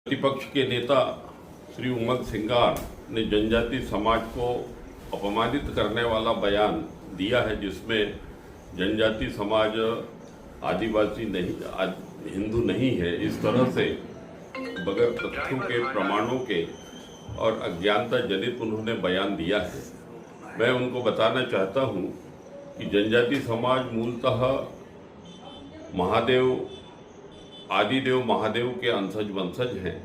प्रतिपक्ष के नेता श्री उमंग सिंगार ने जनजाति समाज को अपमानित करने वाला बयान दिया है, जिसमें जनजाति समाज आदिवासी नहीं, हिंदू नहीं है, इस तरह से बगैर तथ्यों के, प्रमाणों के और अज्ञानता जनित उन्होंने बयान दिया है। मैं उनको बताना चाहता हूं कि जनजाति समाज मूलतः महादेव, आदिदेव महादेव के अंशज वंशज हैं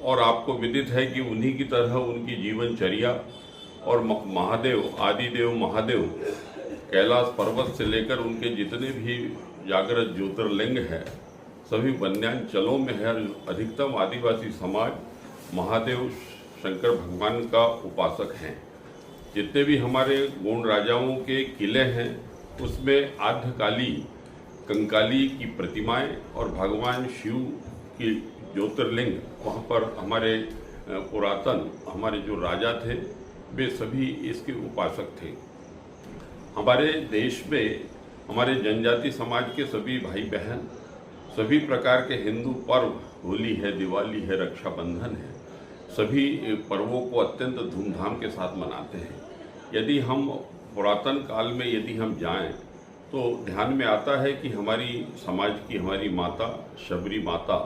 और आपको विदित है कि उन्हीं की तरह उनकी जीवनचर्या और महादेव, आदिदेव महादेव कैलाश पर्वत से लेकर उनके जितने भी जागृत ज्योतिर्लिंग हैं सभी वन्यांचलों में है। अधिकतम आदिवासी समाज महादेव शंकर भगवान का उपासक हैं। जितने भी हमारे गोंड राजाओं के किले हैं उसमें आद्यकाली कंकाली की प्रतिमाएं और भगवान शिव की ज्योतिर्लिंग, वहाँ पर हमारे पुरातन हमारे जो राजा थे वे सभी इसके उपासक थे। हमारे देश में हमारे जनजाति समाज के सभी भाई बहन सभी प्रकार के हिंदू पर्व, होली है, दिवाली है, रक्षाबंधन है, सभी पर्वों को अत्यंत धूमधाम के साथ मनाते हैं। यदि हम पुरातन काल में यदि हम जाएं तो ध्यान में आता है कि हमारी समाज की हमारी माता शबरी माता,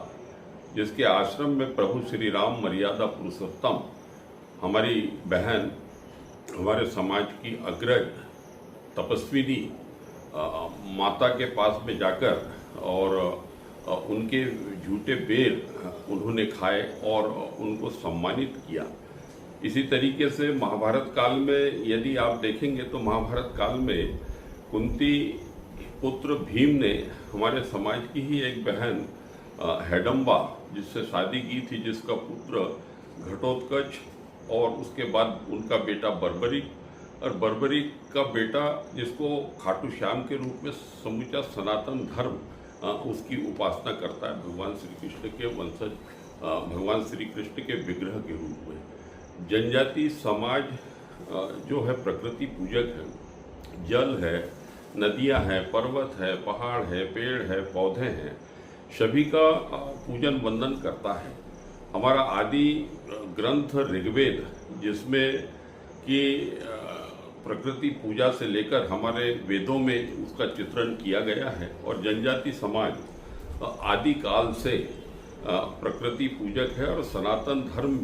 जिसके आश्रम में प्रभु श्री राम मर्यादा पुरुषोत्तम, हमारी बहन हमारे समाज की अग्रज तपस्विनी माता के पास में जाकर और उनके झूठे बेर उन्होंने खाए और उनको सम्मानित किया। इसी तरीके से महाभारत काल में यदि आप देखेंगे तो महाभारत काल में कुंती पुत्र भीम ने हमारे समाज की ही एक बहन हेडम्बा, जिससे शादी की थी, जिसका पुत्र घटोत्कच और उसके बाद उनका बेटा बर्बरिक, और बर्बरिक का बेटा जिसको खाटू श्याम के रूप में समूचा सनातन धर्म उसकी उपासना करता है, भगवान श्री कृष्ण के वंशज, भगवान श्री कृष्ण के विग्रह के रूप में। जनजाति समाज जो है प्रकृति पूजक है। जल है, नदियां हैं, पर्वत है, पहाड़ है, पेड़ है, पौधे हैं, सभी का पूजन वंदन करता है। हमारा आदि ग्रंथ ऋग्वेद, जिसमें कि प्रकृति पूजा से लेकर हमारे वेदों में उसका चित्रण किया गया है, और जनजाति समाज आदि काल से प्रकृति पूजक है और सनातन धर्म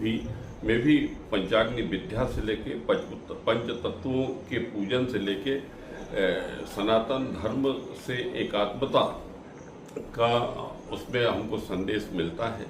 में भी पंचाग्नि विद्या से लेके पंच तत्वों के पूजन से लेके सनातन धर्म से एकात्मता का उसमें हमको संदेश मिलता है।